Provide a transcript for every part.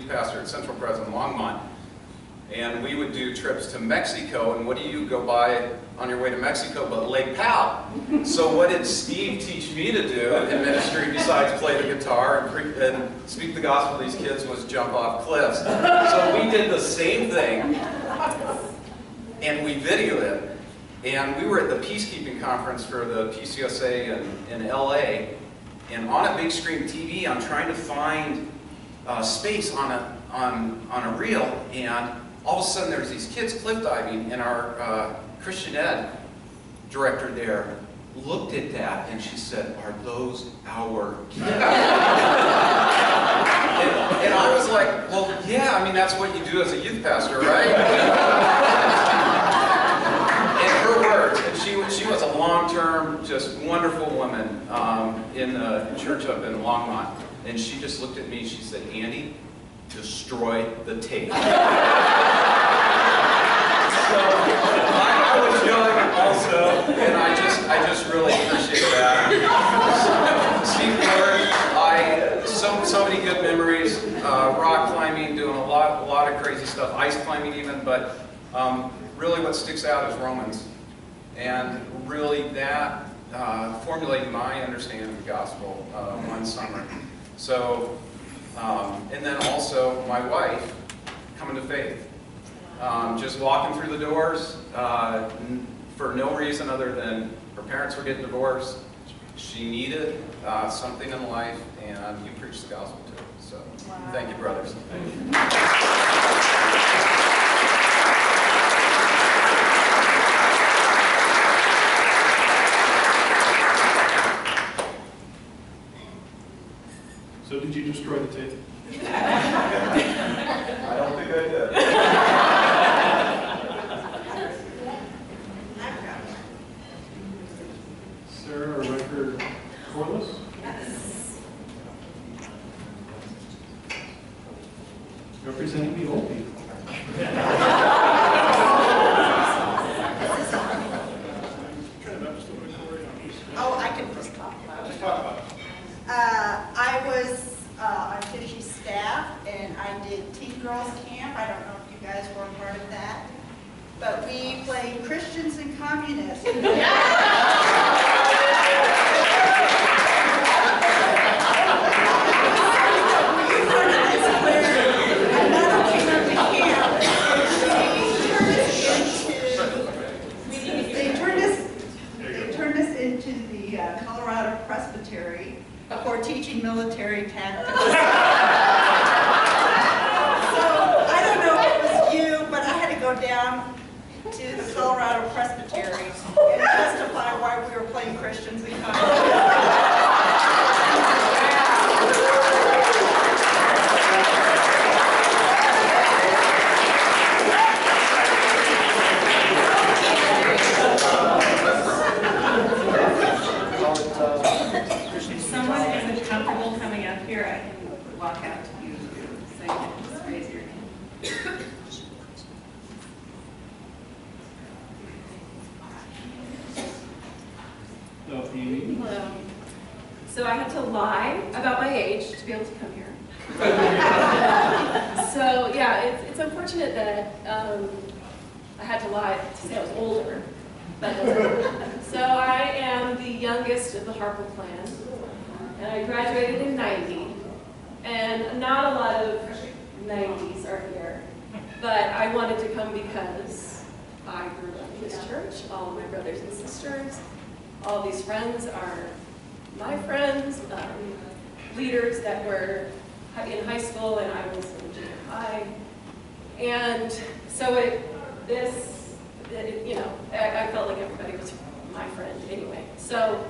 youth pastor at Central Pres in Longmont, and we would do trips to Mexico, and what do you go by on your way to Mexico but Lake Powell? So what did Steve teach me to do in ministry besides play the guitar and speak the gospel to these kids was jump off cliffs. So we did the same thing, and we videoed it. And we were at the peacekeeping conference for the PCSA in LA, and on a big screen TV, I'm trying to find space on a reel, and all of a sudden there's these kids cliff diving, and our Christian Ed director there looked at that and she said, "Are those our kids?" and I was like, well, yeah, I mean, that's what you do as a youth pastor, right? Her words, and she was a long-term, just wonderful woman in the church up in Longmont, and she just looked at me, she said, "Andy, destroy the tape." So I was young also, and I just really appreciate that. Steve Ford, so many good memories, rock climbing, doing a lot of crazy stuff, ice climbing even, but really what sticks out is Romans. And really that formulated my understanding of the gospel one summer. So, and then also my wife coming to faith. Just walking through the doors for no reason other than her parents were getting divorced. She needed something in life, and you preached the gospel to her. So, wow. Thank you, brothers. Thank you. So did you destroy the tape? I don't think I did. Sarah, a record cordless? Yes. Representing the old people. Oh, I can just talk about it. Just talk about it. I was on Fishy staff, and I did Teen Girls Camp. I don't know if you guys were a part of that. But we played Christians and Communists. They turned us into the Colorado Presbytery for teaching military tactics. So I don't know if it was you, but I had to go down to the Colorado Presbytery and testify why we were playing Christians and Communists. If someone isn't comfortable coming up here, I can walk out to you so you can just raise your hand. So, Amy? Hello. So I had to lie about my age to be able to come here. So yeah, it's unfortunate that I had to lie to say I was older. But so I am the youngest of the Harper clan, and I graduated in '90. And not a lot of 90s are here, but I wanted to come because I grew up in this church. All of my brothers and sisters, all these friends are my friends, leaders that were in high school, and I was in junior high. And so I felt like everybody was my friend anyway. So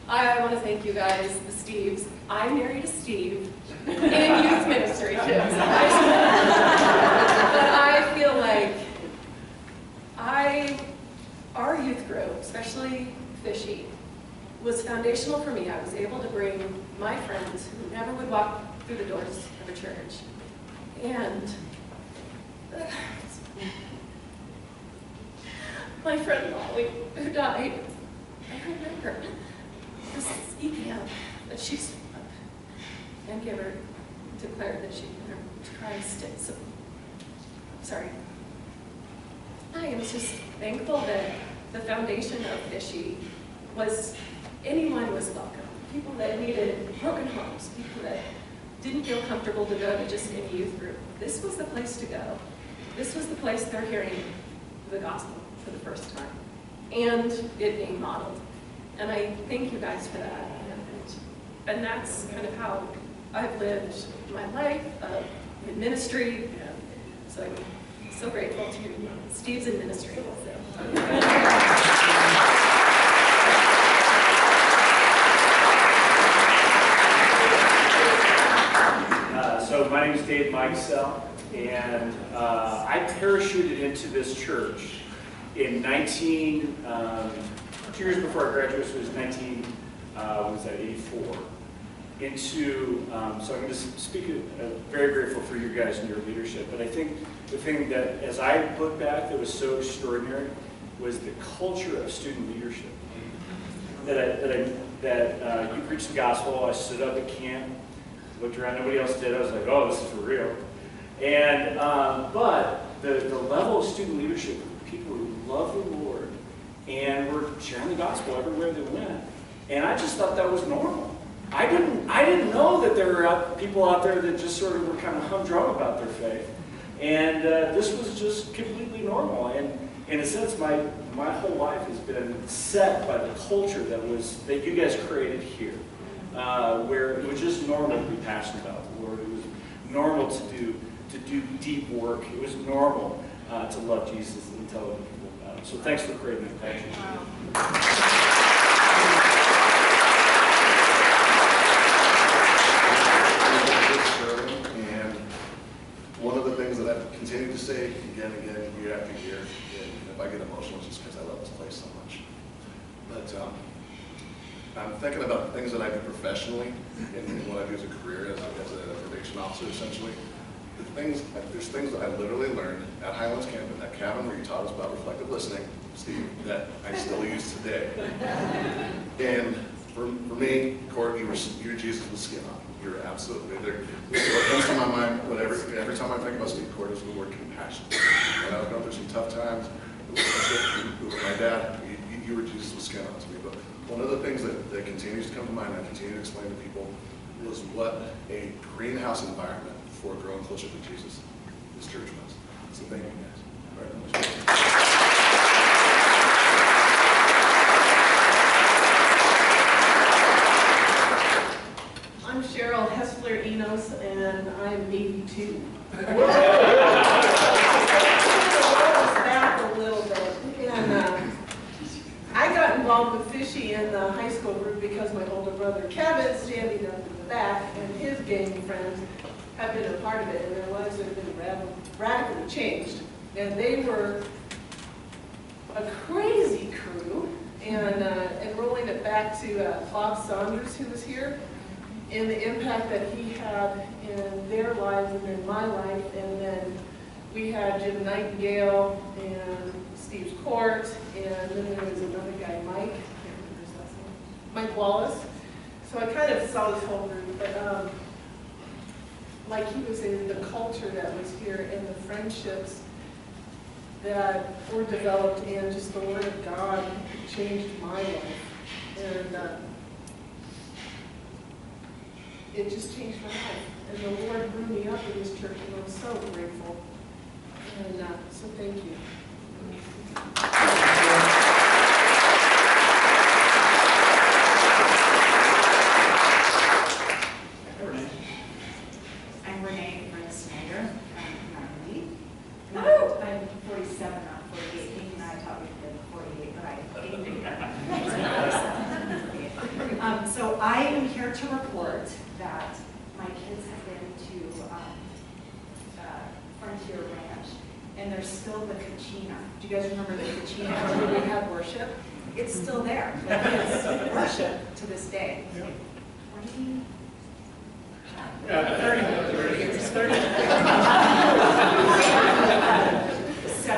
I want to thank you guys, the Steves. I married a Steve in youth ministry, kids. But I feel like our youth group, especially Fishy, was foundational for me. I was able to bring my friends who never would walk through the doors of a church. And my friend Molly, who died, I remember this email that she stood up and declared that she Christ. I am just thankful that the foundation of Fishy was anyone was welcome. People that needed broken homes, people that didn't feel comfortable to go to just any youth group. This was the place to go. This was the place they're hearing the gospel for the first time, and it being modeled. And I thank you guys for that. And that's kind of how I've lived my life in ministry. And so I'm so grateful to Steve's in ministry also. So my name is Dave Mikesell, and I parachuted into this church in 2 years before I graduated, so it was 84. So I'm going to speak, very grateful for you guys and your leadership, but I think the thing that, as I look back, that was so extraordinary was the culture of student leadership. That you preached the gospel, I stood up at camp, looked around, nobody else did, I was like, oh, this is for real. And, but the level of student leadership, people who love the Lord and were sharing the gospel everywhere they went, and I just thought that was normal. I didn't know that there were people out there that just sort of were kind of humdrum about their faith. And this was just completely normal. And in a sense, my whole life has been set by the culture that you guys created here, where it was just normal to be passionate about the Lord. It was normal to do deep work. It was normal to love Jesus and tell other people about it. So thanks for creating that culture. And one of the things that I've continued to say again and again, year after year, and if I get emotional, it's just because I love this place so much. But I'm thinking about the things that I do professionally and what I do as a career, as a probation officer, essentially. There's things that I literally learned at Highlands Camp in that cabin where you taught us about reflective listening, Steve, that I still use today. And for me, Court, you're Jesus with skin on. You're absolutely there. What comes to my mind, every time I think about Steve Court, is the word compassion. When I was going through some tough times with my dad, you were Jesus with skin on to me. But one of the things that continues to come to mind, and I continue to explain to people, was what a greenhouse environment for growing closer to Jesus this church was. So thank you guys. All right, I'm Cheryl Hessler Enos, and I'm 82. Back a little bit. And I got involved with Fishy in the high school group because my older brother Kevin, standing up in the back, and his gang friends have been a part of it, and their lives have been radically changed. And they were a crazy crew, and rolling it back to Bob Saunders, who was here, and the impact that he had in their lives and in my life. And then we had Jim Nightingale and Steve's Court, and then there was another guy, Mike, I can't remember his last name, Mike Wallace. So I kind of saw this whole group, but like he was saying, the culture that was here and the friendships that were developed, and just the Word of God changed my life. And it just changed my life. And the Lord grew me up in this church, and I'm so grateful. And so thank you. I'm Renee Snyder. I'm 47, not 48. Amy and I thought we did 48, but I didn't. So I am here to report that my kids have been to Frontier Ranch, and there's still the Kachina. Do you guys remember the Kachina where we had worship? It's still there. It's worship to this day. 20? 30. It's 30. So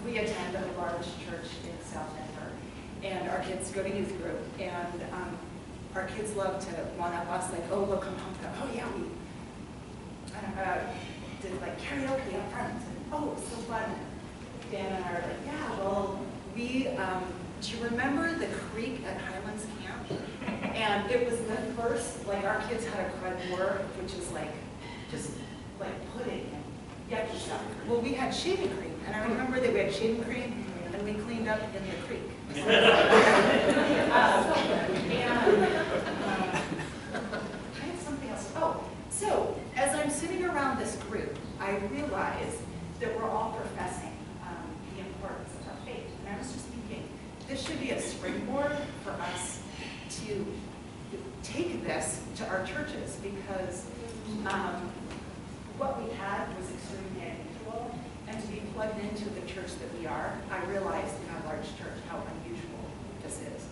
we attend a large church in South Denver, and our kids go to youth group, and our kids love to one-up us, like, oh, look, I'm pumped up. Oh, yeah, like, karaoke up front. I said, oh, it was so fun. And Dan and I are like, yeah, well, do you remember the creek at Highlands Camp? And it was the first, like our kids had a crud war, which is like, just like pudding and yucky stuff. Well, we had shaving cream, and I remember that we had shaving cream, and we cleaned up in the creek. I had something else. Oh, so as I'm sitting around this group, I realized that we're all professing the importance of our faith. And I was just thinking, this should be a springboard for us to take this to our churches, because what we had was extremely unusual, and to be plugged into the church that we are, I realized in our large church how unusual this is.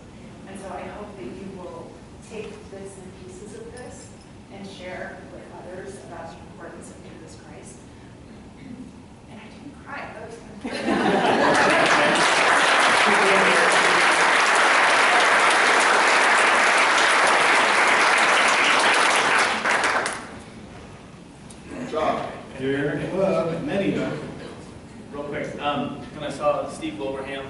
And so I hope that you will take bits and pieces of this and share with others about the importance of Jesus Christ. And I didn't cry. That was Here, well, many of Real quick, when I saw Steve Wilbraham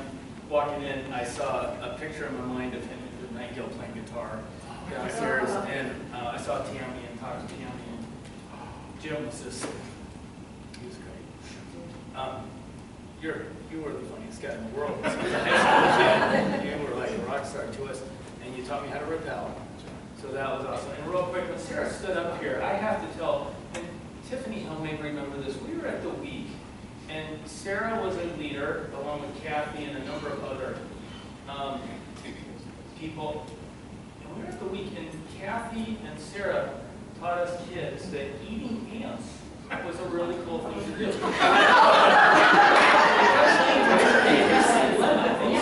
walking in, I saw a picture in my mind of him with Nightingale playing guitar downstairs, and I saw Tammy and talked to Tammy, and Jim was just, he was great. You were the funniest guy in the world. As a high school kid, you were like a rock star to us, and you taught me how to rappel. So that was awesome. And real quick, when Sarah stood up here, I have to tell, and Tiffany helped me remember this, we were at the week, and Sarah was a leader, along with Kathy and a number of other people. And we were at the week, and Kathy and Sarah taught us kids that eating ants was a really cool thing to do. You know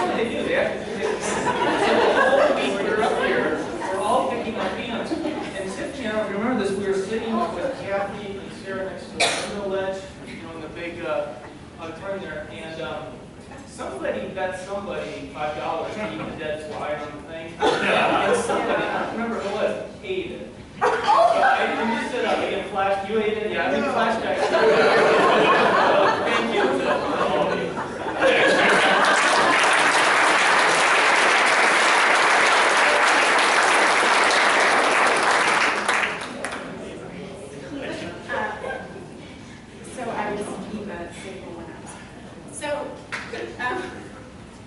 what they do? They have to the whole week we're up here, we're all picking up ants. And Tiffany, I don't remember this, we were sitting with Kathy and Sarah next to the window ledge, in the big auditorium there, and somebody bet somebody $5 to eat the dead fly on the thing. And somebody, I don't remember who it was, ate it. I just stood up, I get a flash, you ate it? Yeah, I think flashback. Thank you. So I was Eva, single when I was. So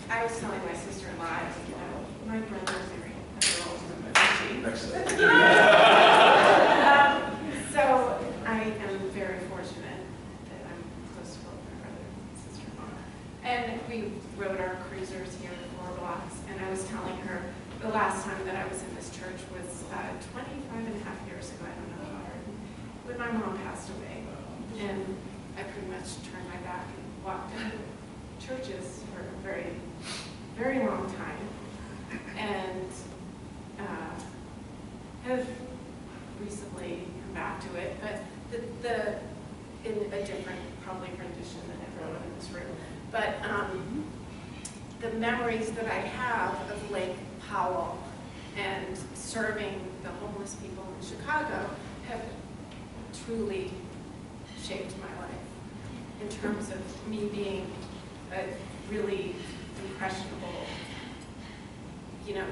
I was telling my sister-in-law, my brother's married a girl from so I am very fortunate that I'm close to both my brother and sister-in-law. And we rode our cruisers here 4 blocks, and I was telling her the last time that I was in this church was 25 and a half years ago, I don't know how hard, when my mom passed away. And I pretty much turned my back and walked into churches for a very, very long time. And have recently come back to it, but in a different, probably rendition than everyone in this room. But the memories that I have of Lake Powell and serving the homeless people in Chicago have truly shaped my life in terms of me being a really impressionable,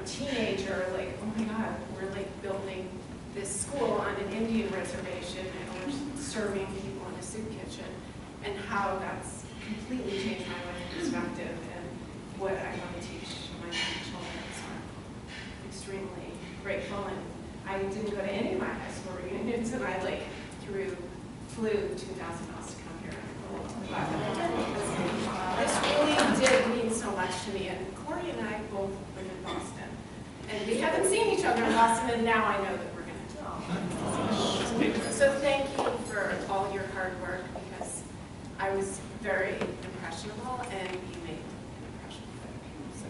teenager, like, oh my God, we're like building this school on an Indian reservation and we're serving people in a soup kitchen, and how that's completely changed my life perspective and what I want to teach my children. So I'm extremely grateful, and I didn't go to any of my high school reunions, and I flew 2,000 miles to come here. This really did mean so much to me, and Corey and I both live in Boston, and we haven't seen each other in Boston, and now I know that we're going to. So thank you for all your hard work, because I was very impressionable, and you made an impression on other people. So.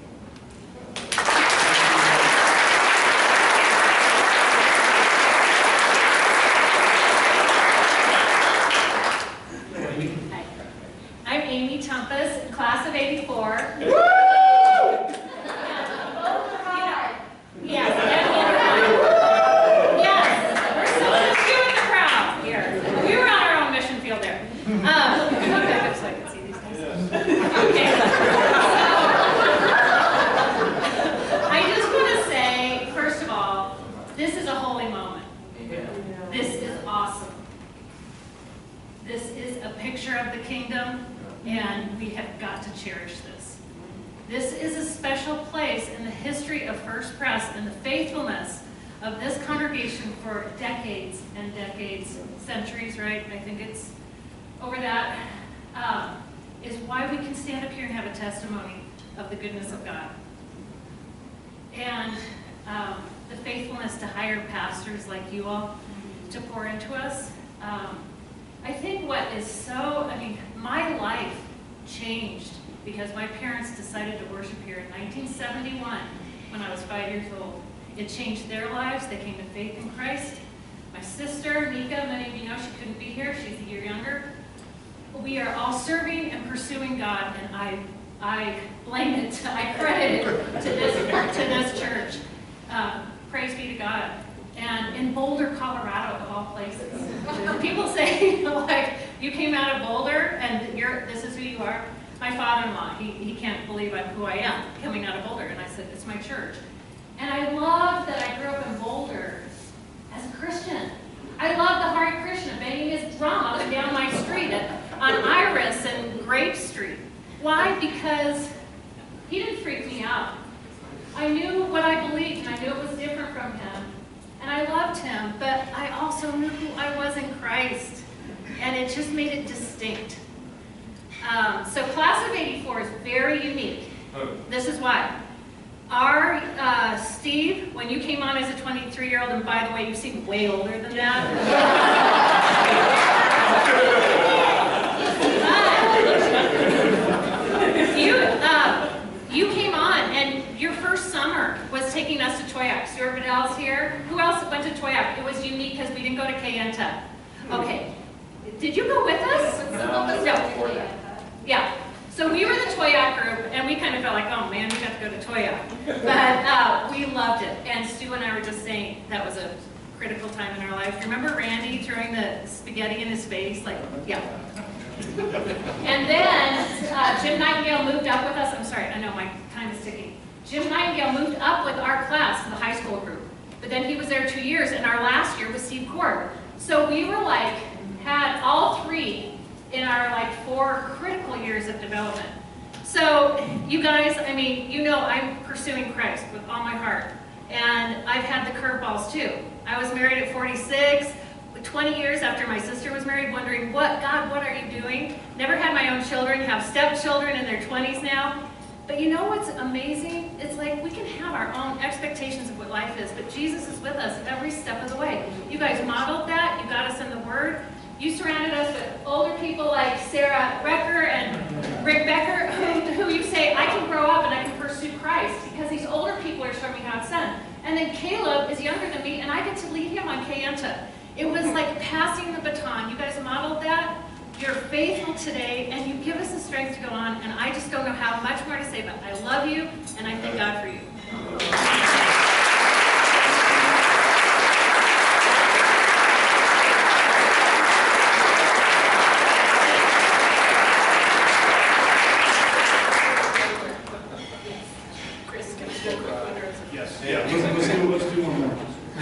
I'm Amy Tumpus, class of '84. Woo! Yes, yes, we're supposed to do in the crowd here. We were on our own mission field there. This is a picture of the kingdom, and we have got to cherish this. This is a special place in the history of First Pres and the faithfulness of this congregation for decades and decades, centuries, right? I think it's over that, is why we can stand up here and have a testimony of the goodness of God. And the faithfulness to hire pastors like you all to pour into us. I think what is so, my life changed because my parents decided to worship here in 1971 when I was 5 years old. It changed their lives. They came to faith in Christ. My sister, Nika, many of you know she couldn't be here. She's a year younger. We are all serving and pursuing God, and I blame it, I credit it to this church. Praise be to God. And in Boulder, Colorado, of all places. People say, like, you came out of Boulder, and this is who you are. My father-in-law, he can't believe who I am, coming out of Boulder. And I said, it's my church. And I love that I grew up in Boulder as a Christian. I love the Hare Krishna banging his drum up and down my street on Iris and Grape Street. Why? Because he didn't freak me out. I knew what I believed, and I knew it was different from him. And I loved him, but I also knew who I was in Christ. And it just made it distinct. So Class of 84 is very unique. This is why. Our Steve, when you came on as a 23-year-old, and by the way, you seem way older than that. You came on, and your first summer was taking us to Toyac. Stuart Vidal's here. Who else went to Toyac? It was unique because we didn't go to Kayenta. Okay. Did you go with us? No. Yeah. So we were the Toyac group, and we kind of felt like, oh man, we got to go to Toyac. But we loved it. And Stu and I were just saying that was a critical time in our life. Remember Randy throwing the spaghetti in his face? Like, yeah. And then Jim Nightingale moved up with us. I'm sorry, I know my time is ticking. Jim Nightingale moved up with our class to the high school group. But then he was there 2 years, and our last year was Steve Cord. So we were like, had all three in our 4 critical years of development. So you guys, you know I'm pursuing Christ with all my heart. And I've had the curveballs too. I was married at 46, 20 years after my sister was married, wondering, God, what are you doing? Never had my own children, have stepchildren in their 20s now. But you know what's amazing? It's like we can have our own expectations of what life is, but Jesus is with us every step of the way. You guys modeled that, you got us in the Word. You surrounded us with older people like Sarah Recker and Rick Becker, who you say, I can grow up and I can pursue Christ, because these older people are showing me how it's done. And then Caleb is younger than me, and I get to lead him on Kayenta. It was like passing the baton. You guys modeled that. You're faithful today, and you give us the strength to go on, and I just don't know how much more to say, but I love you, and I thank God for you. Chris, can I do a quick one? Yes. Yeah, let's do one more.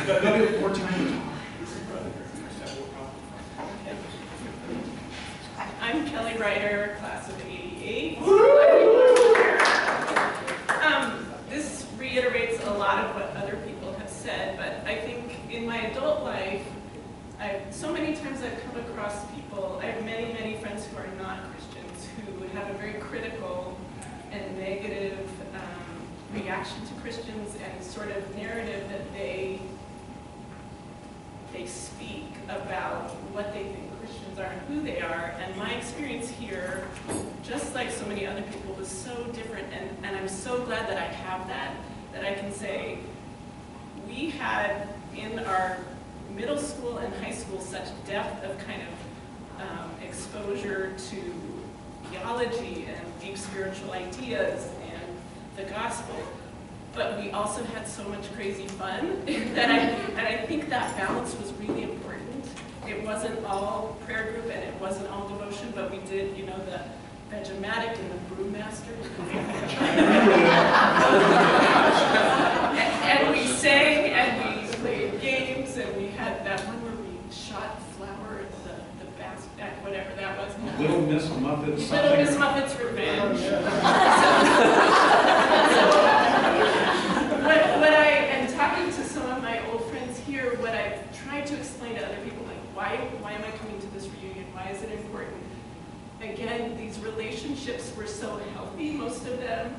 That'll be 14 minutes. I'm Kelly Ryder, class of 88. This reiterates a lot of what other people have said, but I think in my adult life, so many times I've come across people, I have many, many friends who are not Christians, who have a very critical and negative reaction to Christians, and sort of narrative that they speak about what they think Christians are and who they are. And my experience here, just like so many other people, was so different, and I'm so glad that I have that I can say, we had in our middle school and high school such depth of kind of exposure to theology and deep spiritual ideas and the gospel. But we also had so much crazy fun that I think that balance was really important. It wasn't all prayer group and it wasn't all devotion, but we did, the Vegematic and the Brewmaster. And we sang and we played games, and we had that one where we shot flour at the basket, whatever. Miss Muffet Little something. Miss Muffet's Revenge. What I am talking to some of my old friends here, what I've tried to explain to other people, like why am I coming to this reunion? Why is it important? Again, these relationships were so healthy, most of them.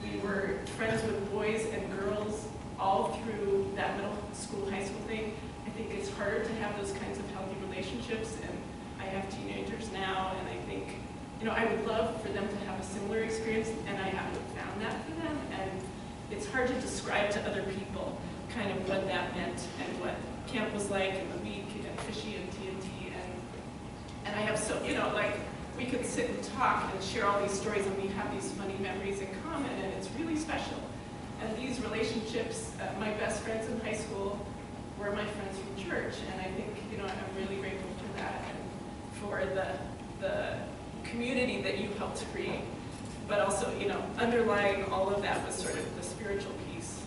We were friends with boys and girls all through that middle school, high school thing. I think it's harder to have those kinds of healthy relationships, and I have teenagers now, and I think, I would love for them to have a similar experience, and I haven't found that for them, and it's hard to describe to other people kind of what that meant and what camp was like, and the week, and Fishy and TNT, and I have so, we could sit and talk and share all these stories, and we have these funny memories in common, and it's really special. And these relationships, my best friends in high school were my friends from church, and I think, I'm really grateful for that and for the community that you helped create. But also, underlying all of that was sort of the spiritual piece.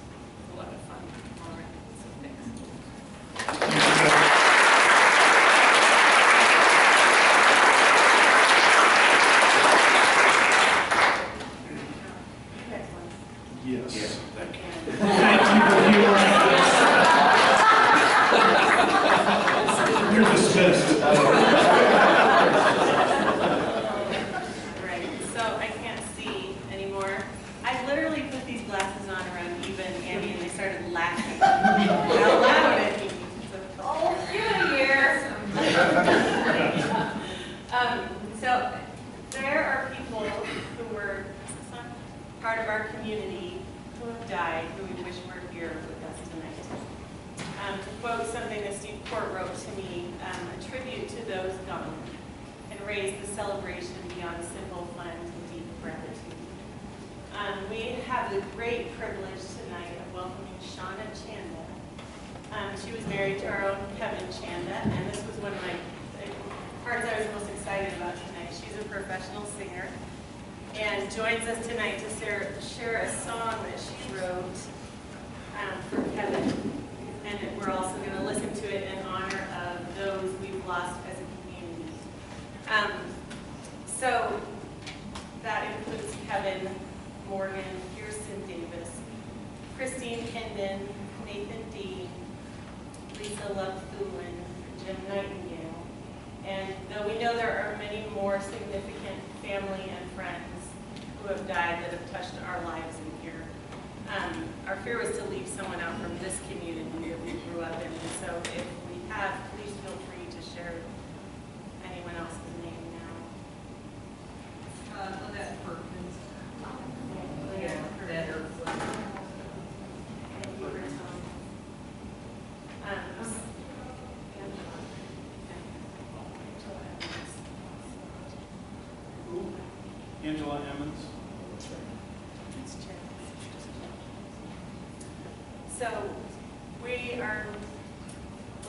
A lot of fun. All right, so thanks. Yes. Thank you. Thank you for humoring us. You're dismissed. Right, so I can't see anymore. I literally put these glasses on around Eva and Andy, and they started laughing out loud at me. So, oh, give it a year. So there are people who were part of our community who have died, who we wish were here with us tonight. To quote something that Steve Court wrote to me, a tribute to those gone and raise the celebration beyond simple fun to deep gratitude. We have the great privilege tonight of welcoming Shauna Chanda. She was married to our own Kevin Chanda, and this was one of my parts I was most excited about tonight. She's a professional singer and joins us tonight to share a song that she wrote for Kevin. And we're also going to listen to it in honor of those we've lost as a community. So that includes Kevin, Morgan, Kirsten Davis, Christine Hendon, Nathan Dean, Lisa Love-Thulin, Jim Nightingale. And though we know there are many more significant family and friends who have died that have touched our lives in here, our fear was to leave someone out from this community that we grew up in. And so if we have, please feel free to share anyone else's name now. Lynette Perkins. Better. Thank you for telling. Angela Emmons. So we are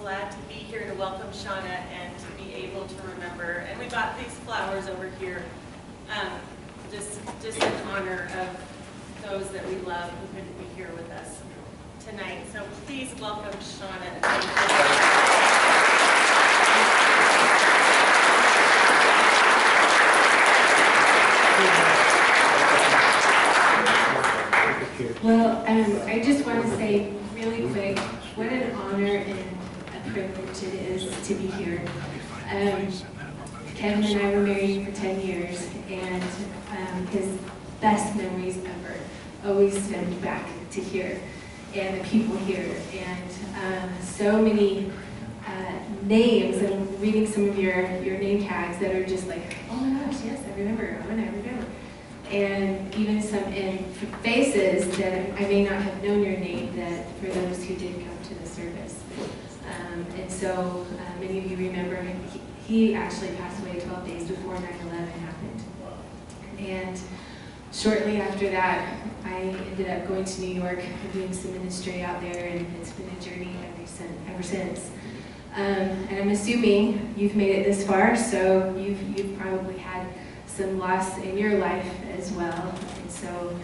glad to be here to welcome Shauna and to be able to remember. And we got these flowers over here just in honor of those that we love who couldn't be here with us tonight. So please welcome Shauna. Well, I just want to say really quick, what an honor and a privilege it is to be here. Kevin and I were married for 10 years, and his best memories ever always stemmed back to here and the people here, and so many names. I'm reading some of your name tags that are just like, oh my gosh, yes, I remember, I remember. And even some in faces that I may not have known your name, that for those who did come to the service. And so many of you remember he actually passed away 12 days before 9/11 happened. And shortly after that, I ended up going to New York and doing some ministry out there, and it's been a journey ever since. And I'm assuming you've made it this far, so you've probably had some loss in your life as well. And so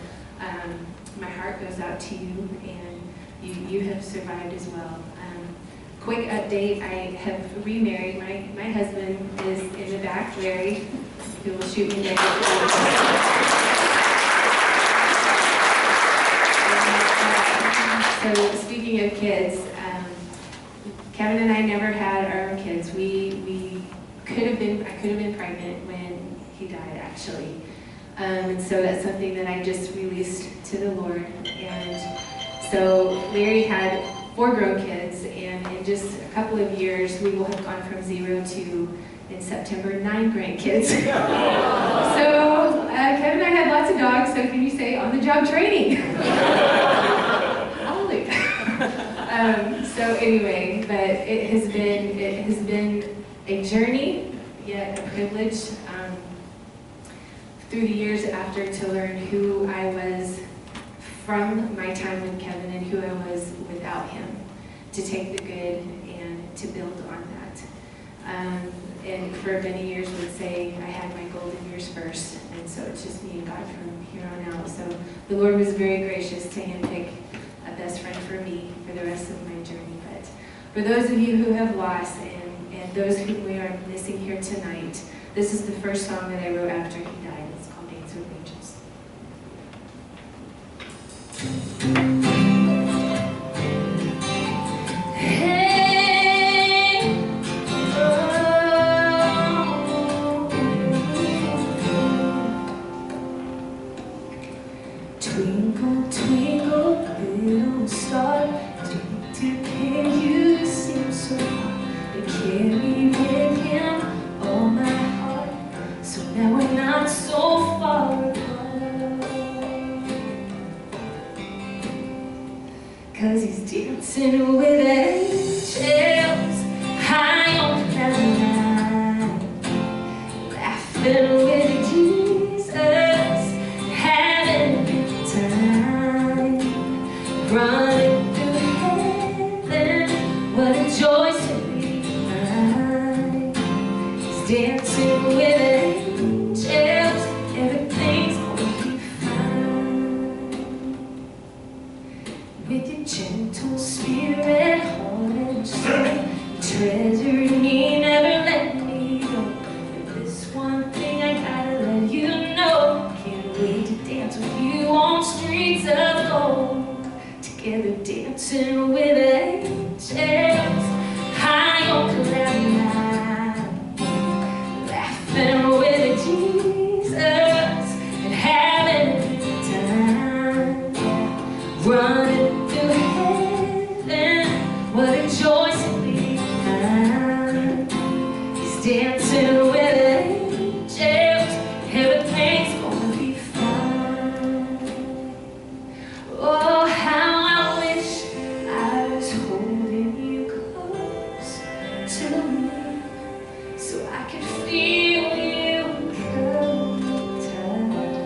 my heart goes out to you, and you have survived as well. Quick update, I have remarried. My husband is in the back, Larry, he will shoot me down. So speaking of kids, Kevin and I never had our own kids. I could have been pregnant when he died, actually. And so that's something that I just released to the Lord. And so Larry had 4 grown kids, and in just a couple of years, we will have gone from 0 to, in September, 9 grandkids. So Kevin and I had lots of dogs, so can you say on-the-job training? Hallelujah. So anyway, but it has been a journey, yet a privilege through the years after to learn who I was from my time with Kevin and who I was without him, to take the good and to build on that. And for many years would say I had my golden years first, and so it's just me and God from here on out. So the Lord was very gracious to handpick a best friend for me for the rest of my journey. But for those of you who have lost and those who we are missing here tonight, this is the first song that I wrote after he died. It's called Dance with Angels. Twinkle, twinkle, little star, can you seem so far to carry with him all my heart? So now we're not so far apart, 'cause he's dancing with angels high on cloud nine, laughing with Jesus, having a good time, running through heaven, what a joy to be mine. He's dancing with angels, everything's gonna be fine. With your gentle spirit, heart and soul, you treasure me, never let me go. But this one thing I gotta let you know, can't wait to dance with you on streets of gold. Together dancing with angels high on cloud nine, laughing with Jesus and having a good time, running through heaven, what a joy to be mine. He's dancing with angels, everything's gonna be fine. Oh, how I wish I was holding you close to me, so I could feel you come tight.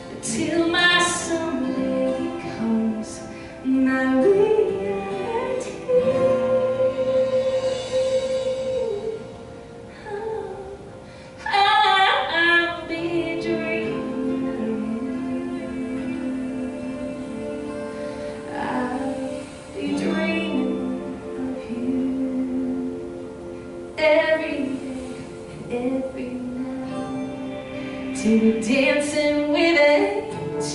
But till my someday comes, my reality, I'll be dreaming. I'll be dreaming of you every day and every night, till we're dancing with angels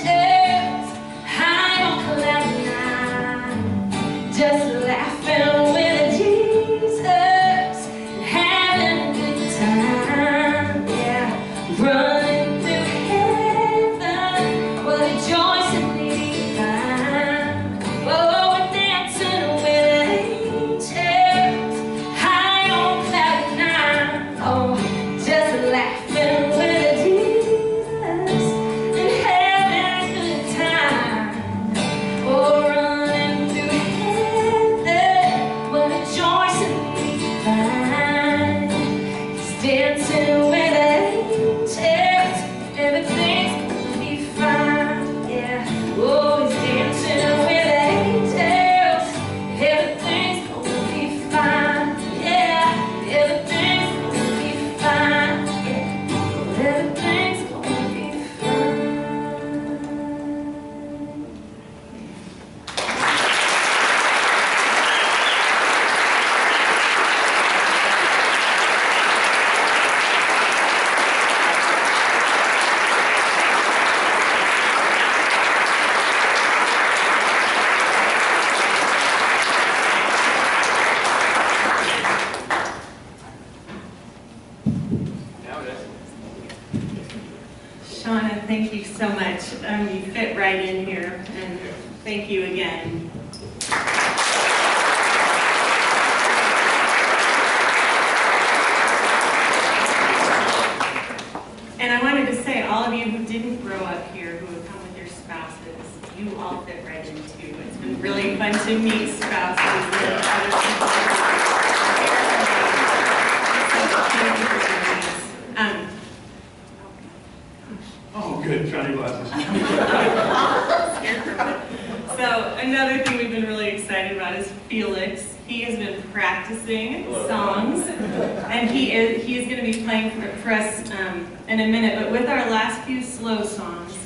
high on cloud nine, just laughing with Jesus and having a good time, yeah, running through heaven, what a joy to be mine. Oh, we're dancing with angels high on cloud nine, oh, just laughing with Jesus and having a good time. Oh, thank you so much. You fit right in here, and thank you again. And I wanted to say, all of you who didn't grow up here, who have come with your spouses, you all fit right in too. It's been really fun to meet spouses and other people. Thank you for doing this. Oh, good, shiny glasses. So another thing we've been really excited about is Felix. He has been practicing songs, and he is going to be playing for us in a minute. But with our last few slow songs,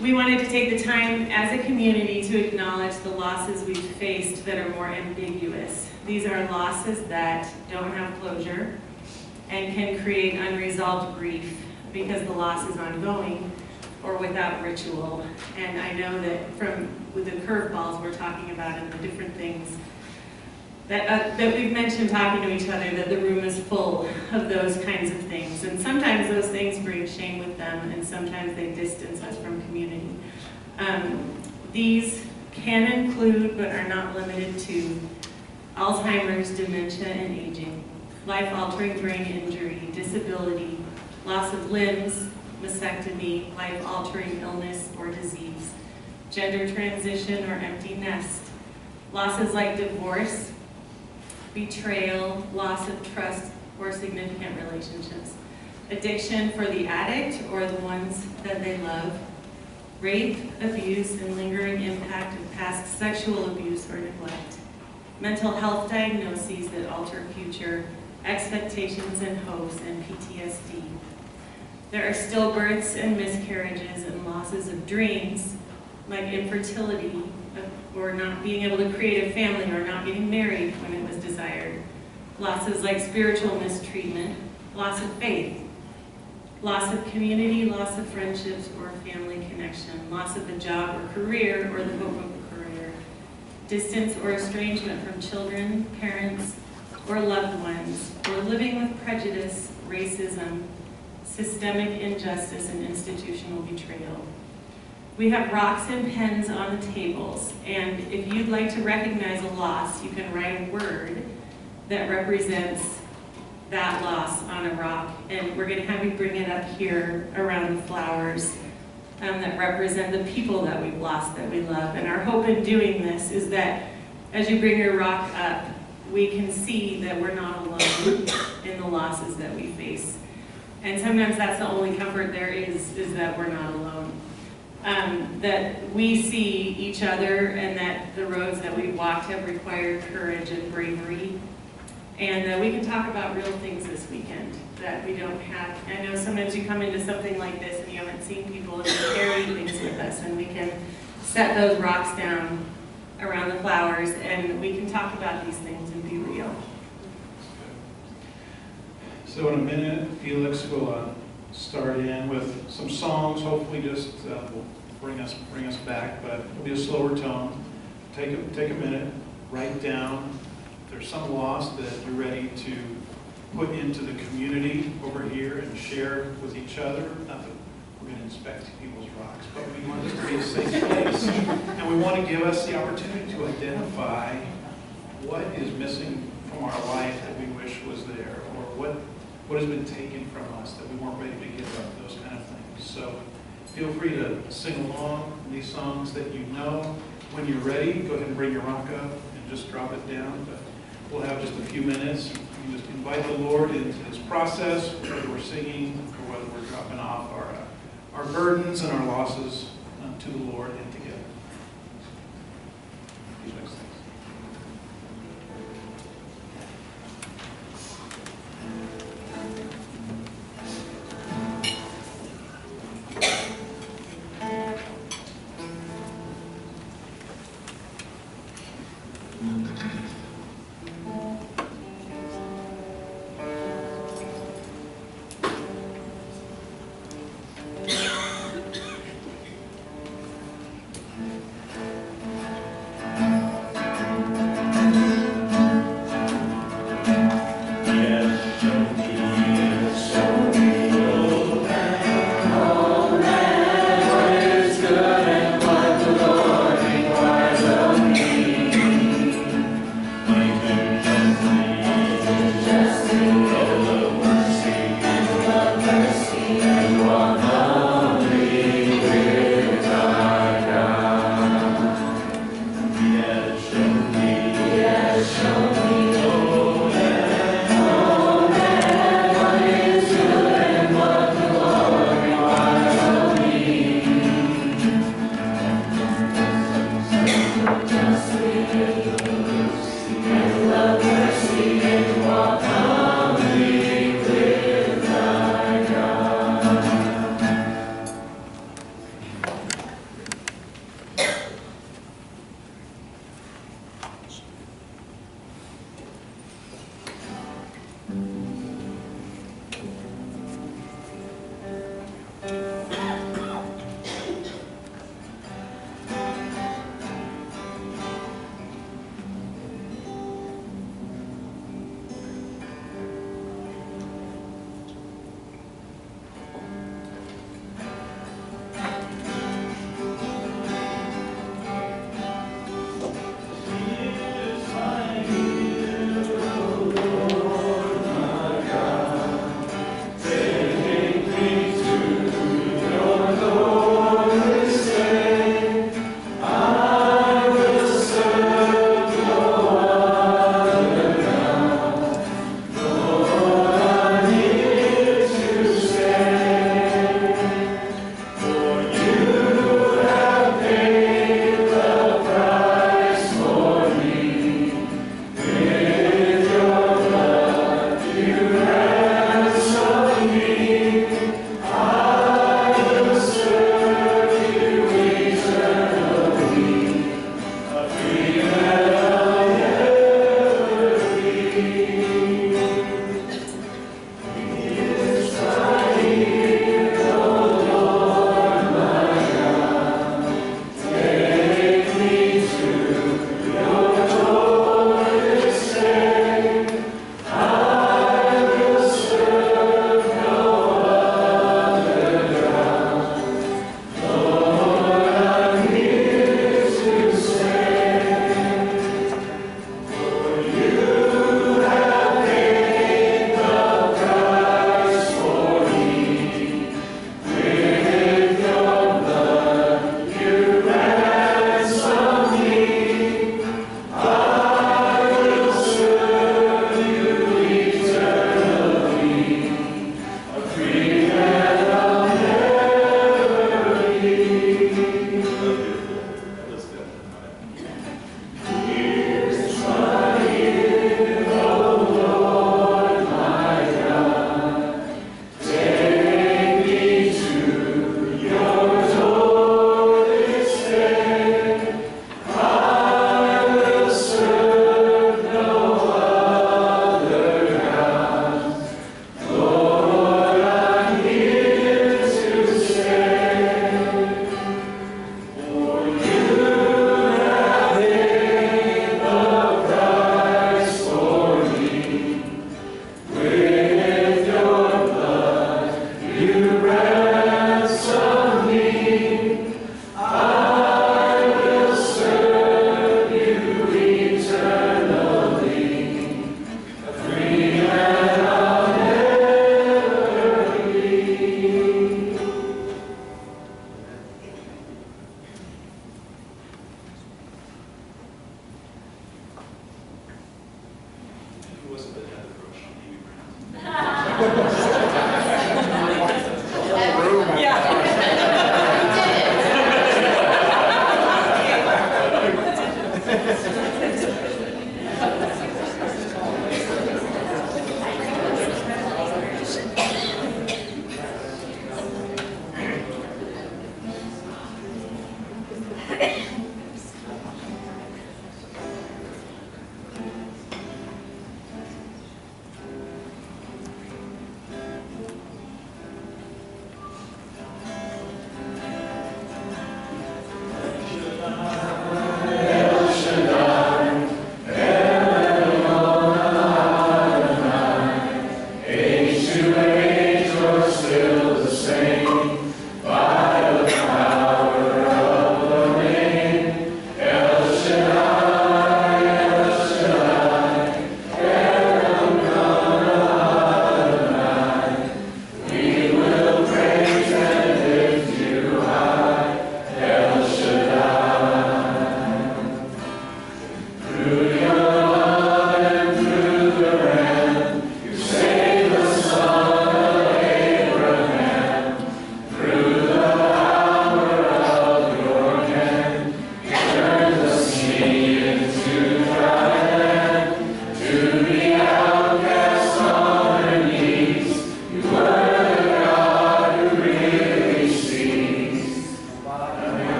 we wanted to take the time as a community to acknowledge the losses we've faced that are more ambiguous. These are losses that don't have closure and can create unresolved grief because the loss is ongoing or without ritual. And I know that with the curveballs we're talking about and the different things that we've mentioned talking to each other, that the room is full of those kinds of things. And sometimes those things bring shame with them, and sometimes they distance us from community. These can include, but are not limited to, Alzheimer's, dementia, and aging, life-altering brain injury, disability, loss of limbs, mastectomy, life-altering illness or disease, gender transition or empty nest, losses like divorce, betrayal, loss of trust or significant relationships, addiction for the addict or the ones that they love, rape, abuse, and lingering impact of past sexual abuse or neglect, mental health diagnoses that alter future expectations and hopes, and PTSD. There are stillbirths and miscarriages and losses of dreams, like infertility, or not being able to create a family, or not getting married when it was desired. Losses like spiritual mistreatment, loss of faith, loss of community, loss of friendships or family connection, loss of a job or career, or the hope of a career, distance or estrangement from children, parents, or loved ones, or living with prejudice, racism, systemic injustice, and institutional betrayal. We have rocks and pens on the tables, and if you'd like to recognize a loss, you can write a word that represents that loss on a rock, and we're going to have you bring it up here around the flowers that represent the people that we've lost that we love. And our hope in doing this is that as you bring your rock up, we can see that we're not alone in the losses that we face. And sometimes that's the only comfort there is that we're not alone. That we see each other, and that the roads that we've walked have required courage and bravery. And that we can talk about real things this weekend that we don't have. I know sometimes you come into something like this and you haven't seen people and you carry things with us, and we can set those rocks down around the flowers and we can talk about these things and be real. So in a minute, Felix will start in with some songs, hopefully just will bring us back, but it'll be a slower tone. Take a minute, write down if there's some loss that you're ready to put into the community over here and share with each other. Not that we're going to inspect people's rocks, but we want this to be a safe place. And we want to give us the opportunity to identify what is missing from our life that we wish was there, or what has been taken from us that we weren't ready to give up, those kind of things. So feel free to sing along these songs that you know. When you're ready, go ahead and bring your rock up and just drop it down. But we'll have just a few minutes. You just invite the Lord into this process, whether we're singing or whether we're dropping off our burdens and our losses to the Lord and together. These next things.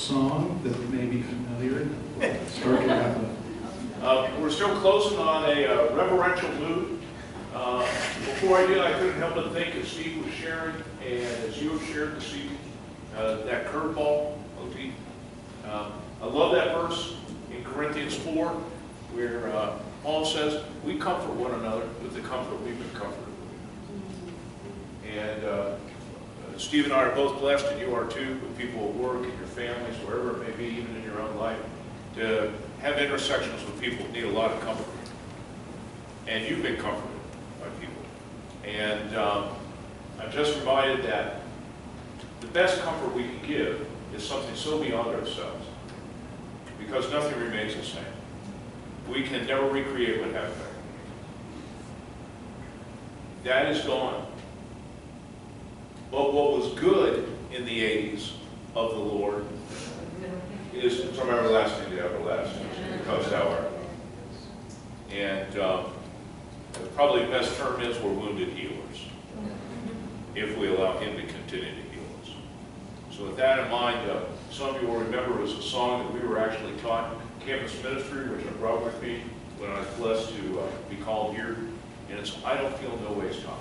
song that may be familiar? Start to wrap up. We're still closing on a reverential mood. Before I did, I couldn't help but think as Steve was sharing, and as you have shared this evening, that curveball motif. I love that verse in Corinthians 4, where Paul says, we comfort one another with the comfort we've been comforted with. And Steve and I are both blessed, and you are too, with people at work, in your families, wherever it may be, even in your own life, to have intersections with people who need a lot of comfort. And you've been comforted by people. And I'm just reminded that the best comfort we can give is something so beyond ourselves, because nothing remains the same. We can never recreate what happened back then. That is gone. But what was good in the 80s of the Lord is from everlasting to everlasting, because thou art. And probably the best term is we're wounded healers, if we allow Him to continue to heal us. So with that in mind, some of you will remember, was a song that we were actually taught in campus ministry, which I brought with me when I was blessed to be called here. And it's I Don't Feel No Ways Time.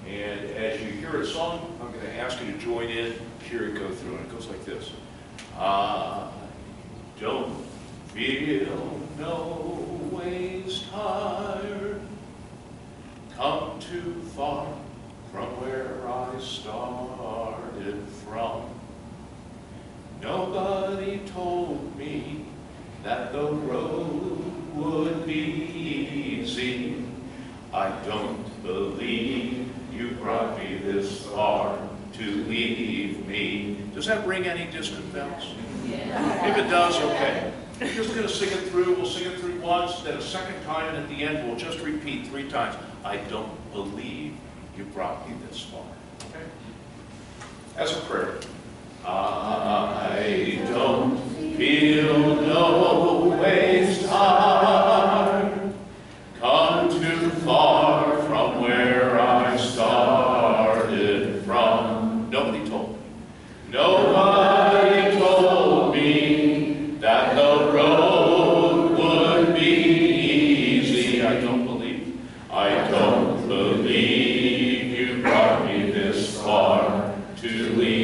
And as you hear a song, I'm going to ask you to join in, hear it go through, and it goes like this. I don't feel no ways tired, come too far from where I started from. Nobody told me that the road would be easy. I don't believe you brought me this far to leave me. Does that ring any distant bells? Yeah. If it does, okay. We're just going to sing it through. We'll sing it through once, then a second time, and at the end we'll just repeat 3 times. I don't believe you brought me this far. Okay? As a prayer. I don't feel no ways tired, come too far from where I started from. Nobody told me. Nobody told me that the road would be easy. I don't believe you brought me this far to leave